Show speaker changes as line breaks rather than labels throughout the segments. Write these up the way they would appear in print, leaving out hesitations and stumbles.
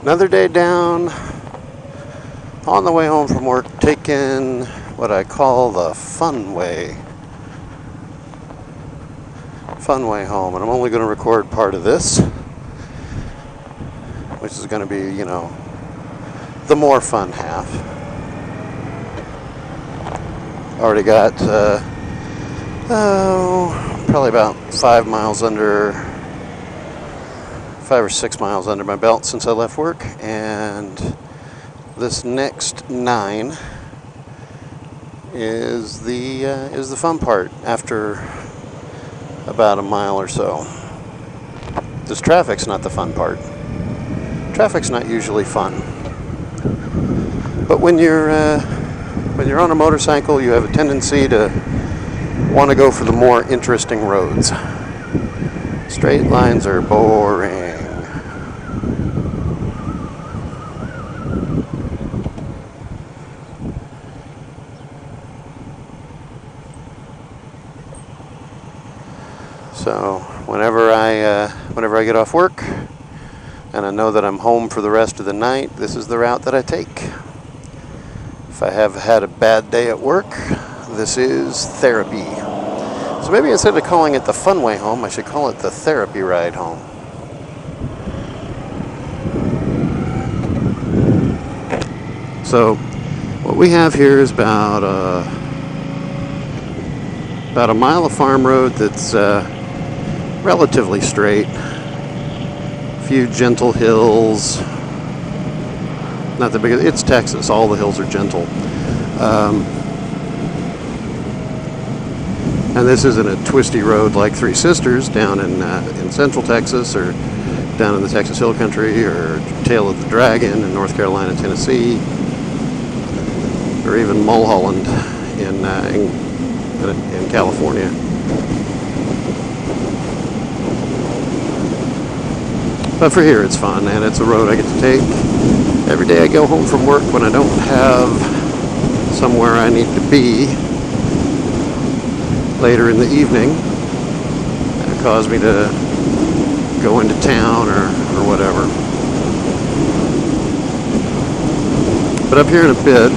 Another day down. On the way home from work, taking what I call the fun way home, and I'm only going to record part of this, which is going to be, the more fun half. Already got probably about 5 or 6 miles under my belt since I left work, and this next 9 is the fun part after about a mile or so. This traffic's not the fun part. Traffic's not usually fun, but when you're on a motorcycle, you have a tendency to want to go for the more interesting roads. Straight lines are boring. So whenever I get off work and I know that I'm home for the rest of the night, this is the route that I take. If I have had a bad day at work, this is therapy. So maybe instead of calling it the fun way home, I should call it the therapy ride home. So what we have here is about a mile of farm road that's relatively straight. A few gentle hills. Not the biggest. It's Texas. All the hills are gentle. And this isn't a twisty road like Three Sisters down in Central Texas, or down in the Texas Hill Country, or Tail of the Dragon in North Carolina, Tennessee, or even Mulholland in California. But for here, it's fun, and it's a road I get to take every day I go home from work when I don't have somewhere I need to be later in the evening. It caused me to go into town or whatever. But up here in a bit,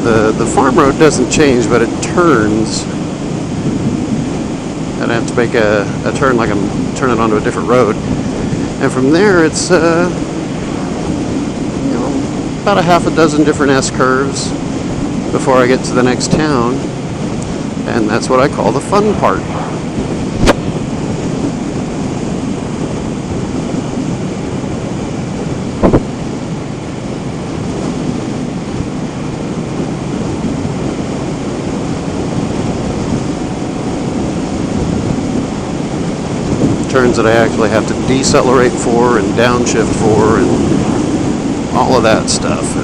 the farm road doesn't change, but it turns. And I have to make a turn like I'm turning onto a different road. And from there, it's about a half a dozen different S-curves before I get to the next town, and that's what I call the fun part. Turns that I actually have to decelerate for and downshift for and all of that stuff.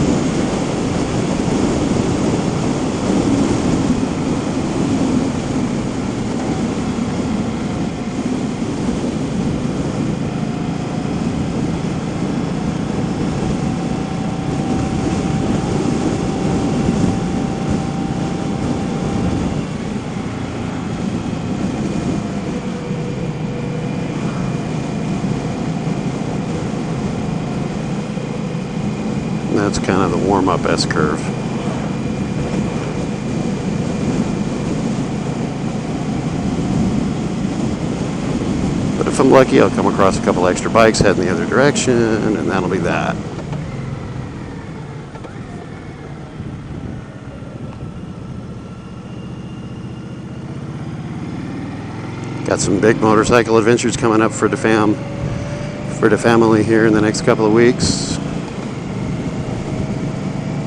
That's kind of the warm-up S-curve. But if I'm lucky, I'll come across a couple extra bikes heading the other direction, and that'll be that. Got some big motorcycle adventures coming up for the family here in the next couple of weeks.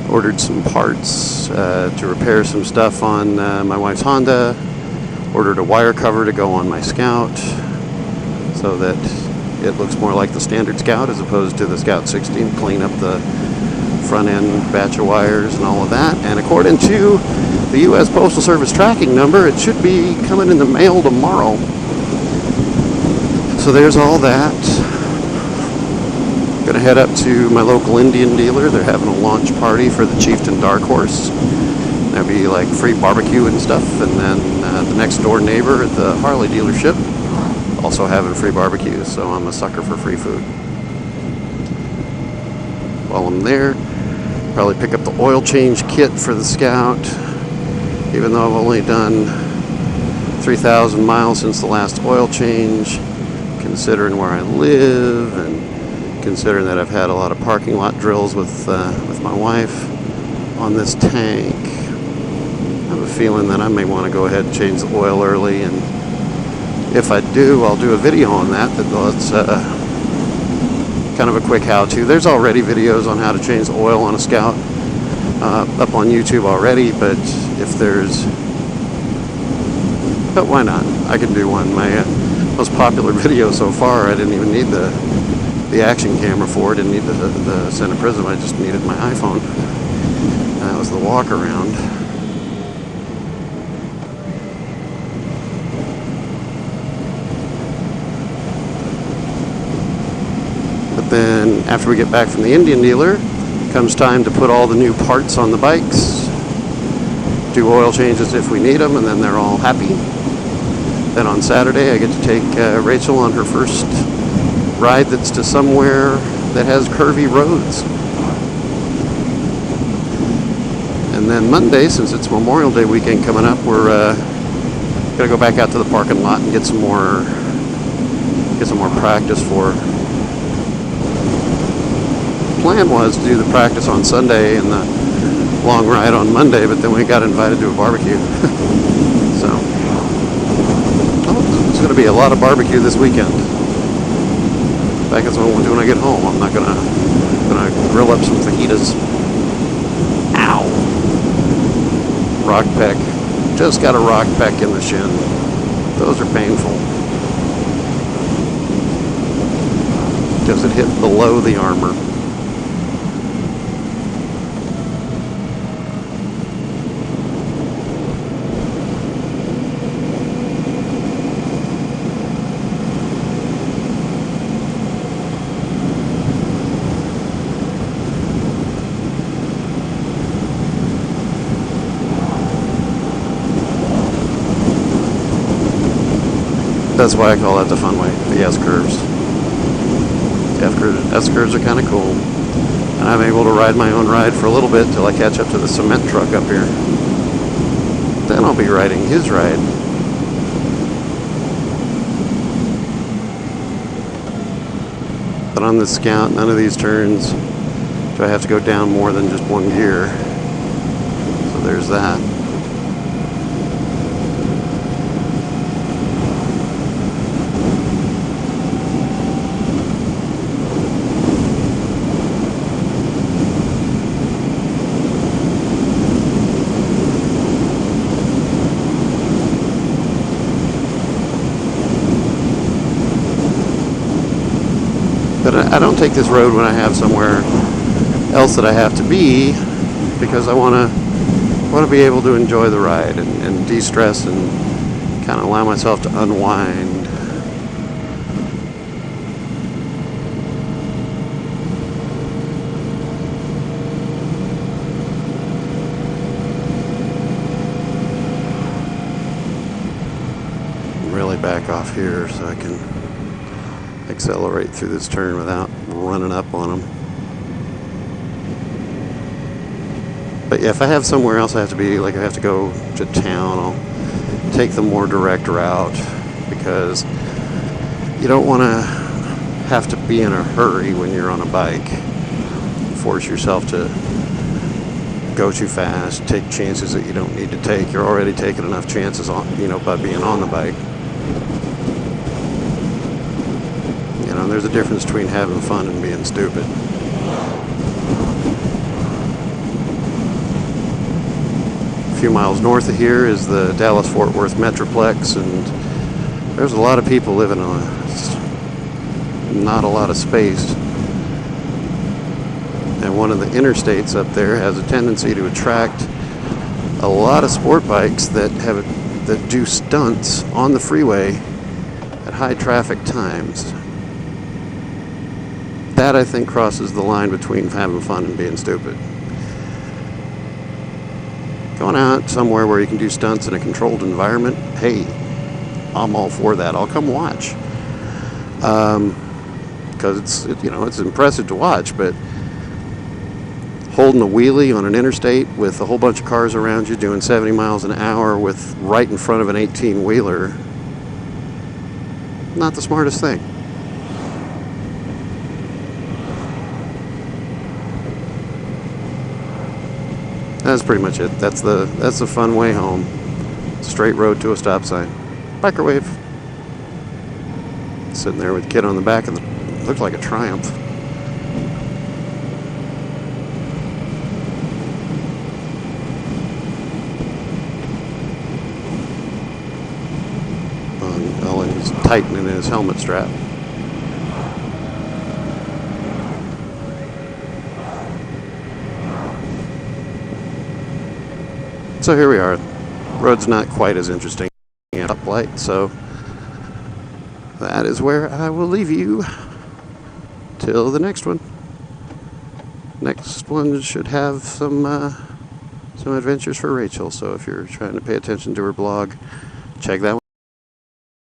Ordered some parts to repair some stuff on my wife's Honda. Ordered a wire cover to go on my Scout so that it looks more like the standard Scout as opposed to the Scout 16. Clean up the front end batch of wires and all of that. And according to the U.S. Postal Service tracking number, it should be coming in the mail tomorrow. So there's all that. Gonna head up to my local Indian dealer. They're having a launch party for the Chieftain Dark Horse. There'll be like free barbecue and stuff, and then the next door neighbor at the Harley dealership also having free barbecue, so I'm a sucker for free food. while I'm there. Probably pick up the oil change kit for the Scout, even though I've only done 3,000 miles since the last oil change, considering where I live and considering that I've had a lot of parking lot drills with my wife on this tank. I have a feeling that I may want to go ahead and change the oil early, and if I do, I'll do a video on that. That's kind of a quick how-to. There's already videos on how to change the oil on a Scout up on YouTube already, but why not? I can do one. My most popular video so far, I didn't even need the action camera for it. Didn't need the center prism. I just needed my iPhone. That was the walk around. But then after we get back from the Indian dealer, comes time to put all the new parts on the bikes, do oil changes if we need them, and then they're all happy. Then on Saturday I get to take Rachel on her first ride that's to somewhere that has curvy roads. And then Monday, since it's Memorial Day weekend coming up, we're gonna go back out to the parking lot and get some more practice for. The plan was to do the practice on Sunday and the long ride on Monday, but then we got invited to a barbecue. So it's going to be a lot of barbecue this weekend. In fact, that's what I'm doing when I get home. I'm not gonna grill up some fajitas. Ow! Rock peck. Just got a rock peck in the shin. Those are painful. Because it hit below the armor. That's why I call that the fun way, the S-curves. S-curves are kind of cool. And I'm able to ride my own ride for a little bit till I catch up to the cement truck up here. Then I'll be riding his ride. But on the Scout, none of these turns do I have to go down more than just one gear. So there's that. But I don't take this road when I have somewhere else that I have to be, because I want to be able to enjoy the ride and de-stress and kind of allow myself to unwind. Really back off here so I can accelerate through this turn without running up on them. But yeah, if I have somewhere else I have to be, like I have to go to town, I'll take the more direct route, because you don't want to have to be in a hurry when you're on a bike. Force yourself to go too fast, take chances that you don't need to take. You're already taking enough chances on, by being on the bike. There's a difference between having fun and being stupid. A few miles north of here is the Dallas-Fort Worth Metroplex, and there's a lot of people living on not a lot of space. And one of the interstates up there has a tendency to attract a lot of sport bikes that do stunts on the freeway at high traffic times. That, I think, crosses the line between having fun and being stupid. Going out somewhere where you can do stunts in a controlled environment, hey, I'm all for that. I'll come watch. Because it's impressive to watch, but holding a wheelie on an interstate with a whole bunch of cars around you doing 70 miles an hour with right in front of an 18-wheeler, not the smartest thing. That's pretty much it. That's the fun way home. Straight road to a stop sign. Biker wave. Sitting there with a kid on the back of the, looked like a Triumph. Well, he's tightening his helmet strap. So here we are. Road's not quite as interesting at uplight, so that is where I will leave you till the next one. Next one should have some adventures for Rachel, so if you're trying to pay attention to her blog, check that one.